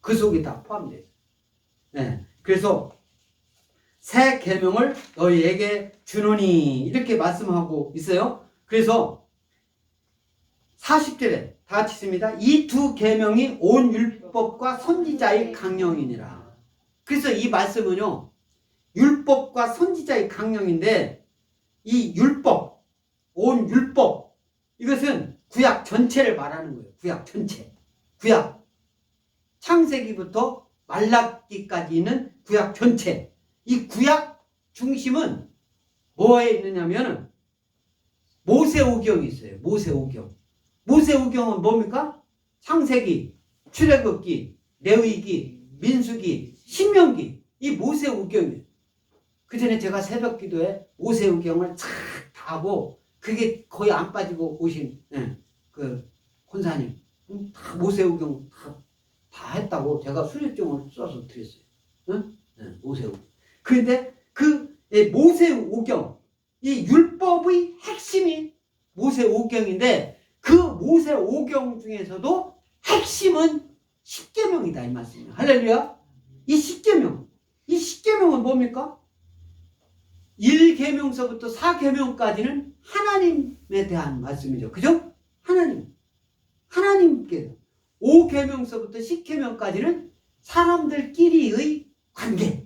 [SPEAKER 1] 그 속에 다 포함되어 있어요. 네. 그래서 새 계명을 너희에게 주노니 이렇게 말씀하고 있어요. 그래서 40절에 다 같이 있습니다. 이 두 계명이 온 율법과 선지자의 강령이니라. 그래서 이 말씀은요, 율법과 선지자의 강령인데, 이 율법, 온 율법, 이것은 구약 전체를 말하는 거예요. 구약 전체. 구약. 창세기부터 말라기까지 있는 구약 전체. 이 구약 중심은 뭐에 있느냐면 모세오경이 있어요. 모세오경. 모세오경은 뭡니까? 창세기, 출애굽기, 레위기, 민수기, 신명기. 이 모세오경이에요. 그 전에 제가 새벽 기도에 모세오경을 쫙 다 하고, 그게 거의 안 빠지고 오신 그 권사님 다 모세오경 다 했다고 제가 수료증을 써서 드렸어요. 모세오경. 그런데 그 모세오경, 이 율법의 핵심이 모세오경인데 그 모세오경 중에서도 핵심은 십계명이다 이 말씀이에요. 할렐루야. 이 십계명은 뭡니까? 1계명서부터 4계명까지는 하나님에 대한 말씀이죠. 그죠? 하나님께 5계명서부터 10계명까지는 사람들끼리의 관계.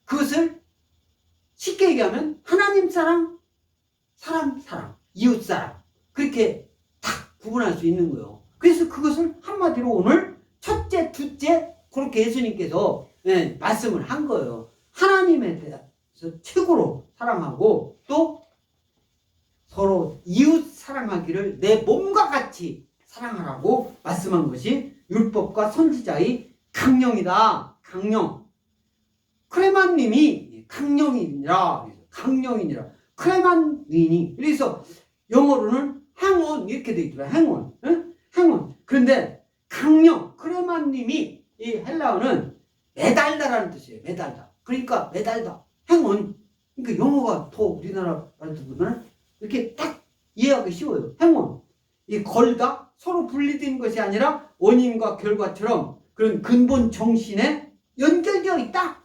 [SPEAKER 1] 그것을 쉽게 얘기하면 하나님 사랑, 사람 사랑, 이웃 사랑. 그렇게 딱 구분할 수 있는 거예요. 그래서 그것을 한마디로 오늘 첫째, 둘째 그렇게 예수님께서 말씀을 한 거예요. 하나님에 대해서 최고로 사랑하고 또 서로 이웃 사랑하기를 내 몸과 같이 사랑하라고 말씀한 것이 율법과 선지자의 강령이다. 강령. 크레만님이 강령이니라. 크레만님이. 그래서 영어로는 행원 이렇게 돼 있더라. 행원. 응? 행원. 그런데 강령, 크레만님이 이 헬라어는 매달다라는 뜻이에요. 매달다. 그러니까 매달다. 행원. 그러니까 영어가 더 우리나라 말들보다는 이렇게 딱 이해하기 쉬워요. 행원. 이 걸다 서로 분리된 것이 아니라 원인과 결과처럼 그런 근본 정신에 연결되어 있다.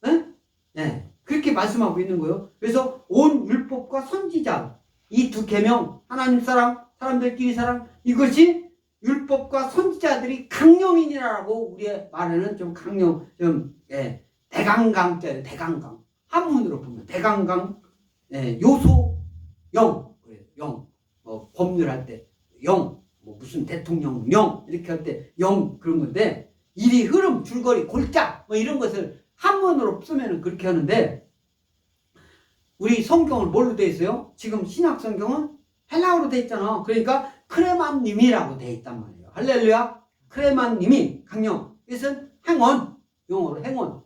[SPEAKER 1] 응? 네. 그렇게 말씀하고 있는 거예요. 그래서 온 율법과 선지자 이 두 계명 하나님 사랑, 사람들끼리 사랑 이것이 율법과 선지자들이 강령이니라고 우리의 말에는 좀 강령 대강강자예요. 대강강. 한문으로 보면 대강강 요소 영 법률할 때 영 무슨 대통령 영 이렇게 할 때 영 그런 건데 일이 흐름 줄거리 골자 이런 것을 한문으로 쓰면 그렇게 하는데 우리 성경은 뭘로 되어 있어요? 지금 신약 성경은 헬라어로 되어 있잖아. 그러니까 크레만님이라고 되어 있단 말이에요. 할렐루야. 크레만님이 강령. 이것은 행원. 영어로 행원.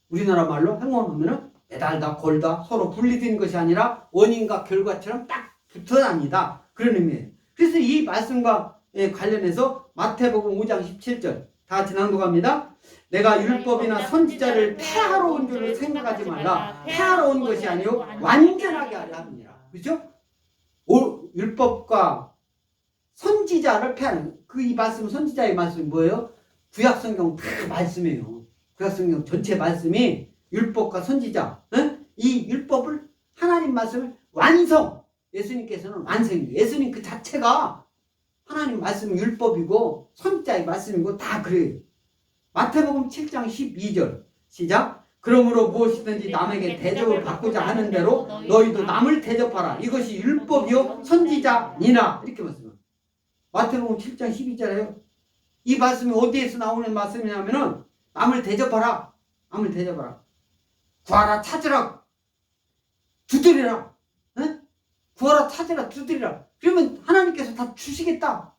[SPEAKER 1] 우리나라 말로 행원 하면은 매달다 걸다 서로 분리된 것이 아니라 원인과 결과처럼 딱 붙어 다니다. 그런 의미예요. 그래서 이 말씀과 관련해서 마태복음 5장 17절 다 같이 낭독합니다. 내가 율법이나 선지자를 폐하러 온 줄을 생각하지 말라. 폐하러 온 것이 아니요 완전하게 하려 함이니라. 그렇죠? 율법과 선지자를 폐하는 이 말씀 선지자의 말씀이 뭐예요? 구약성경 다 말씀이에요. 구약성경 전체 말씀이 율법과 선지자 이 율법을 하나님 말씀을 완성 예수님께서는 완성이에요. 예수님 그 자체가 하나님 말씀이 율법이고 선지자의 말씀이고 다 그래요. 마태복음 7장 12절 시작. 그러므로 무엇이든지 남에게 대접을 받고자 하는 대로 너희도 남을 대접하라. 이것이 율법이요 선지자니라. 이렇게 말씀합니다. 마태복음 7장 12절에요. 이 말씀이 어디에서 나오는 말씀이냐면은 남을 대접하라. 남을 대접하라. 구하라 찾으라. 두드리라. 구하라 찾으라 두드리라. 그러면 하나님께서 다 주시겠다.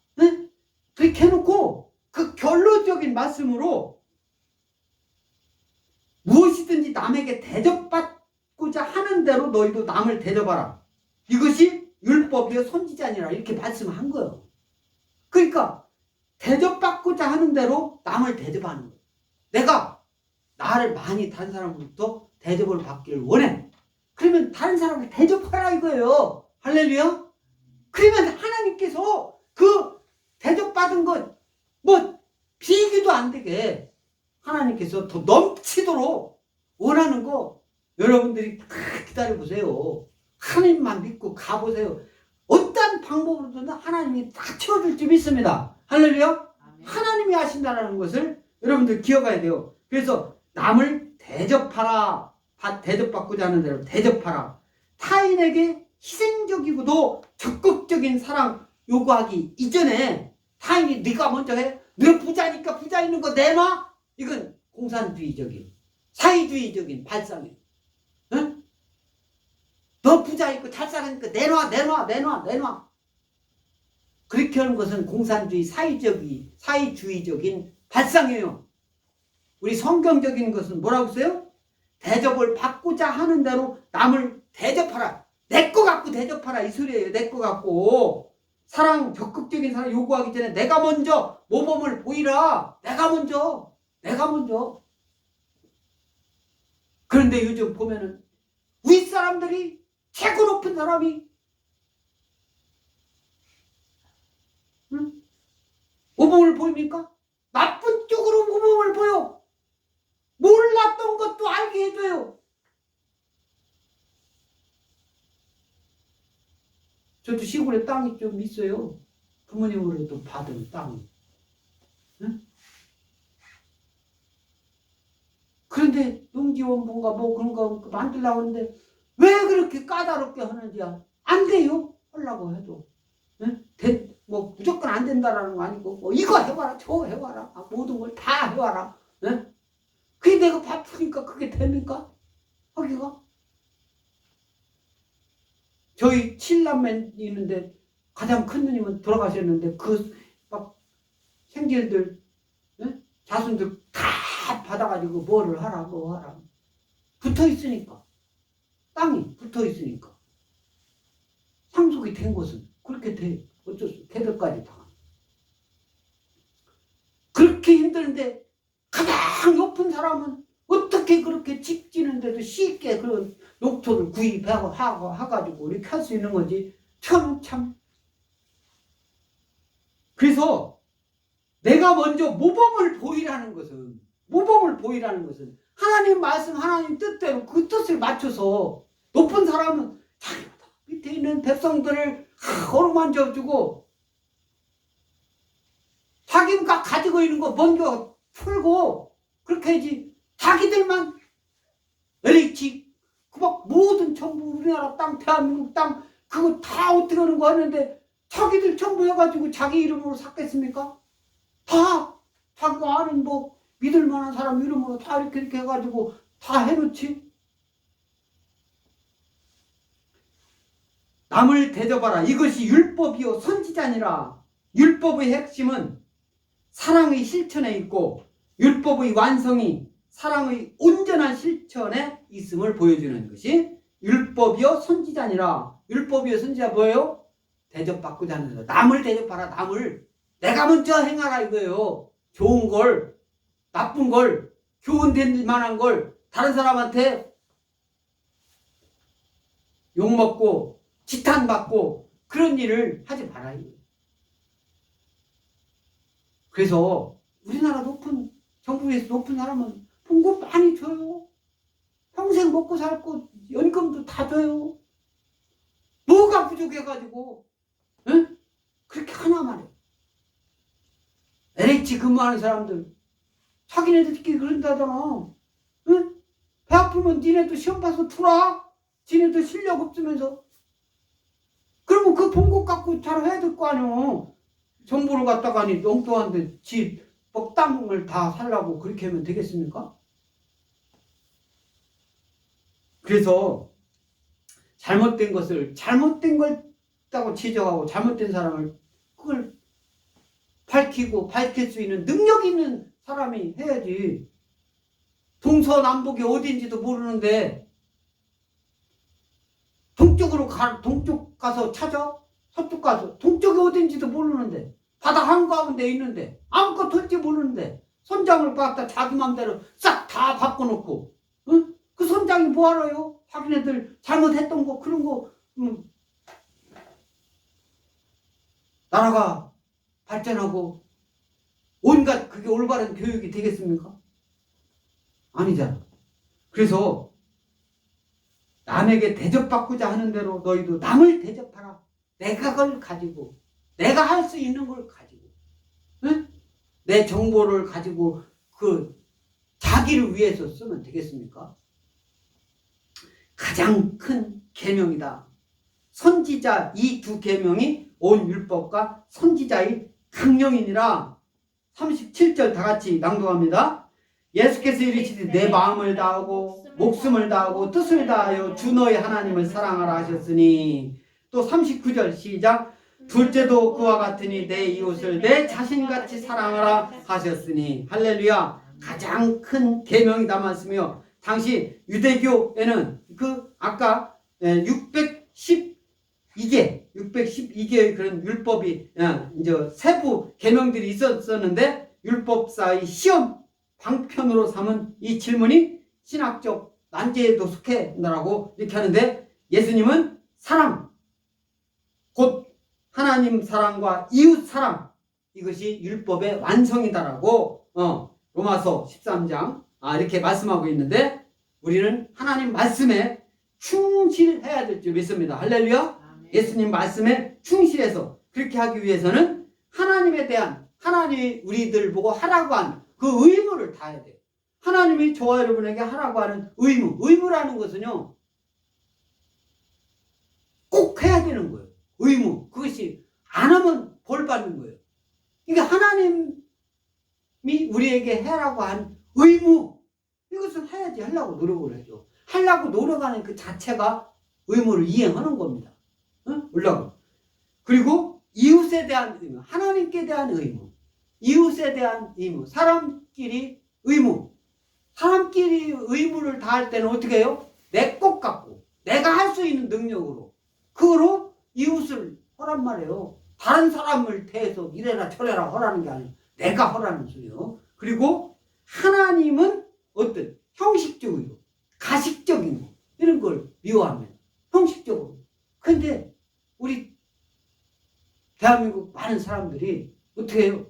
[SPEAKER 1] 그렇게 해놓고 그 결론적인 말씀으로 무엇이든지 남에게 대접받고자 하는 대로 너희도 남을 대접하라. 이것이 율법이요 선지자니라 이렇게 말씀한 거예요. 그러니까 대접받고자 하는 대로 남을 대접하는 거예요. 내가 나를 많이 다른 사람으로부터 대접을 받기를 원해. 그러면 다른 사람을 대접하라 이거예요. 할렐루야. 그러면 하나님께서 그 대접받은 것 비기도 안 되게 하나님께서 더 넘치도록 원하는 거 여러분들이 기다려보세요. 하나님만 믿고 가보세요. 어떤 방법으로든 하나님이 다 채워줄 줄 믿습니다. 할렐루야. 하나님이 하신다는 것을 여러분들 기억해야 돼요. 그래서 남을 대접하라. 대접받고자 하는 대로 대접하라. 타인에게 희생적이고도 적극적인 사랑 요구하기 이전에 타인이 네가 먼저 해. 너 부자니까 부자 있는 거 내놔. 이건 공산주의적인 사회주의적인 발상이에요. 응? 너 부자 있고 잘 사니까 내놔. 그렇게 하는 것은 공산주의 사회주의적인 발상이에요. 우리 성경적인 것은 뭐라고 써요? 대접을 받고자 하는 대로 남을 대접하라. 내 거 갖고 대접하라 이 소리예요. 내 거 갖고 사랑 적극적인 사랑 요구하기 전에 내가 먼저 모범을 보이라. 내가 먼저 그런데 요즘 보면은 윗사람들이 최고 높은 사람이 모범을 보입니까? 나쁜 쪽으로 모범을 보여. 몰랐던 것도 알게 해줘요. 저도 시골에 땅이 좀 있어요. 부모님으로도 받은 땅이. 응? 그런데 농지원분가 뭐 그런 거 만들려고 하는데 왜 그렇게 까다롭게 하는지야. 안 돼요. 하려고 해도. 응? 뭐 무조건 안 된다라는 거 아니고 뭐 이거 해봐라 저거 해봐라 모든 걸 다 해봐라. 응? 그게 내가 바쁘니까 그게 됩니까? 하기가? 저희 7남매 있는데 가장 큰 누님은 돌아가셨는데 그 막 생질들 응? 자손들 다 받아가지고 뭐를 하라 뭐 하라 붙어있으니까 땅이 붙어있으니까 상속이 된 것은 그렇게 돼. 어쩔 수 개들까지 다 그렇게 힘드는데 가장 높은 사람은 어떻게 그렇게 집 지는데도 쉽게 그런 녹토를 구입하고 해가지고 이렇게 할 수 있는 건지 참. 그래서 내가 먼저 모범을 보이라는 것은 하나님 말씀 하나님 뜻대로 그 뜻을 맞춰서 높은 사람은 자기보다 밑에 있는 백성들을 어루만져주고 자기가 가지고 있는 거 먼저 풀고 그렇게 해야지. 자기들만 LH 막 모든 전부 우리나라 땅 대한민국 땅 그거 다 어떻게 하는 거 하는데 자기들 전부 해가지고 자기 이름으로 샀겠습니까? 다 자기가 아는 뭐 믿을 만한 사람 이름으로 다 이렇게 해가지고 다 해놓지. 남을 대접하라. 이것이 율법이요 선지자니라. 율법의 핵심은 사랑의 실천에 있고 율법의 완성이 사랑의 온전한 실천에 있음을 보여주는 것이 율법이요 선지자니라. 율법이요 선지자 뭐예요? 대접받고자 하는 거. 남을 대접하라. 남을 내가 먼저 행하라 이거예요. 좋은 걸 나쁜 걸 교훈될 만한 걸 다른 사람한테 욕먹고 지탄받고 그런 일을 하지 말아요. 그래서 우리나라 정부에서 높은 사람은 봉급 많이 줘요. 평생 먹고 살고 연금도 다 줘요. 뭐가 부족해가지고 응? 그렇게 하나 말이야. LH 근무하는 사람들 자기네들끼리 그런다잖아. 응? 배 아프면 니네도 시험 봐서 풀어. 지네도 실력 없으면서. 그러면 그 봉급 갖고 잘 해야 될 거 아니야. 정부를 갖다가니 엉뚱한데 집 땅을 다 살라고 그렇게 하면 되겠습니까? 그래서 잘못된 것을 잘못된 걸다고 지적하고 잘못된 사람을 그걸 밝힐 수 있는 능력 있는 사람이 해야지. 동서남북이 어딘지도 모르는데 동쪽 가서 찾아? 서쪽 가서 동쪽이 어딘지도 모르는데 바다 한가운데 있는데 아무것도 할지 모르는데 선장을 갖다 자기 맘대로 싹 다 바꿔놓고 응? 그 선장이 뭐 알아요? 자기네들 잘못했던 거 그런 거 나라가 발전하고 온갖 그게 올바른 교육이 되겠습니까? 아니잖아. 그래서 남에게 대접받고자 하는 대로 너희도 남을 대접하라. 내가 그걸 가지고 내가 할 수 있는 걸 가지고 응? 내 정보를 가지고 그 자기를 위해서 쓰면 되겠습니까? 가장 큰 계명이다. 선지자 이 두 계명이 온 율법과 선지자의 강령이니라. 37절 다 같이 낭독합니다. 예수께서 이르시되 내 마음을 다하고 목숨을 다하고 뜻을 다하여 주 너의 하나님을 사랑하라 하셨으니. 또 39절 시작. 둘째도 그와 같으니 내 이웃을 내 자신같이 사랑하라 하셨으니. 할렐루야. 가장 큰 계명이다 말씀이요. 당시 유대교에는 그 아까 612개의 그런 율법이 이제 세부 계명들이 있었는데 율법사의 시험 방편으로 삼은 이 질문이 신학적 난제에도 속해라고 이렇게 하는데 예수님은 사랑, 곧 하나님 사랑과 이웃 사랑, 이것이 율법의 완성이다라고 로마서 13장 이렇게 말씀하고 있는데 우리는 하나님 말씀에 충실해야 될 줄 믿습니다. 할렐루야. 아멘. 예수님 말씀에 충실해서 그렇게 하기 위해서는 하나님에 대한, 하나님이 우리들 보고 하라고 한 그 의무를 다해야 돼요. 하나님이 저와 여러분에게 하라고 하는 의무라는 것은요 꼭 해야 되는 거예요. 의무. 그것이 안 하면 벌 받는 거예요. 이게 하나님이 우리에게 해라고 한 의무, 이것은 해야지. 하려고 노력을 해줘. 하려고 노력하는 그 자체가 의무를 이행하는 겁니다. 올라가. 그리고 이웃에 대한 의무, 하나님께 대한 의무, 이웃에 대한 의무, 사람끼리 의무. 사람끼리 의무를 다할 때는 어떻게 해요? 내 것 같고 내가 할 수 있는 능력으로 그거로 이웃을 하란 말이에요. 다른 사람을 대해서 이래라 저래라 하라는 게 아니에요. 내가 하라는 소리요. 그리고 하나님은 어떤 형식적이고 가식적인 거, 이런 걸 미워하면 형식적으로. 근데 우리 대한민국 많은 사람들이 어떻게 해요?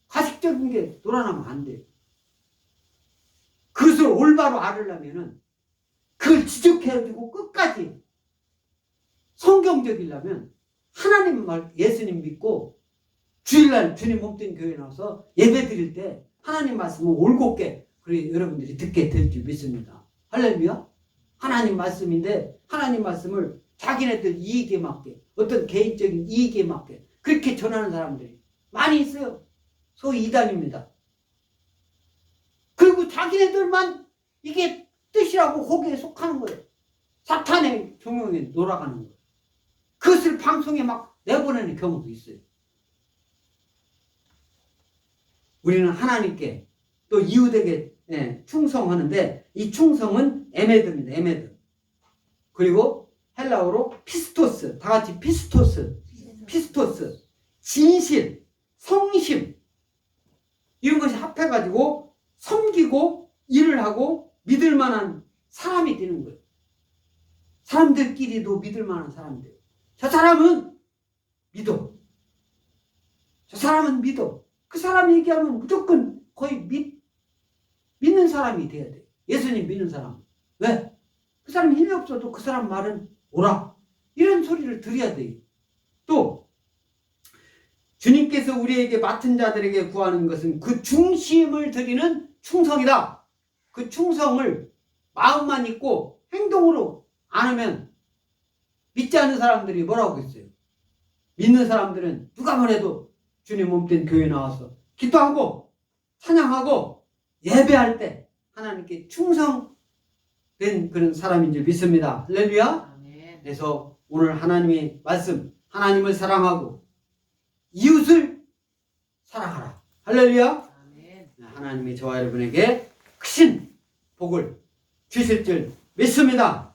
[SPEAKER 1] 가식적인 게 놀아나면 안 돼요. 그것을 올바로 알으려면은 그걸 지적해가지고 끝까지 성경적이려면 하나님 말, 예수님 믿고 주일날 주님 몸된 교회 나와서 예배 드릴 때 하나님 말씀을 올곧게 우리 여러분들이 듣게 될 줄 믿습니다. 할렐루야. 하나님 말씀인데 하나님 말씀을 자기네들 이익에 맞게, 어떤 개인적인 이익에 맞게 그렇게 전하는 사람들이 많이 있어요. 소위 이단입니다. 그리고 자기네들만 이게 뜻이라고 거기에 속하는 거예요. 사탄의 종용에 놀아가는 거예요. 그것을 방송에 막 내보내는 경우도 있어요. 우리는 하나님께 또 이웃에게 충성하는데 이 충성은 에메드입니다. 에메드. 그리고 헬라어로 피스토스. 다 같이 피스토스. 진실, 성심, 이런 것이 합해가지고 섬기고 일을 하고 믿을 만한 사람이 되는 거예요. 사람들끼리도 믿을 만한 사람들. 저 사람은 믿어. 저 사람은 믿어. 그 사람이 얘기하면 무조건 거의 믿는 사람이 돼야 돼. 예수님 믿는 사람. 왜? 그 사람이 힘이 없어도 그 사람 말은 오라. 이런 소리를 들어야 돼요. 또 주님께서 우리에게 맡은 자들에게 구하는 것은 그 중심을 드리는 충성이다. 그 충성을 마음만 있고 행동으로 안 하면 믿지 않는 사람들이 뭐라고 했어요? 믿는 사람들은 누가 뭐래도 주님 몸된 교회 나와서 기도하고 찬양하고 예배할 때 하나님께 충성된 그런 사람인 줄 믿습니다. 할렐루야. 아멘. 그래서 오늘 하나님의 말씀, 하나님을 사랑하고 이웃을 사랑하라. 할렐루야. 아멘. 하나님이 저와 여러분에게 크신 복을 주실 줄 믿습니다.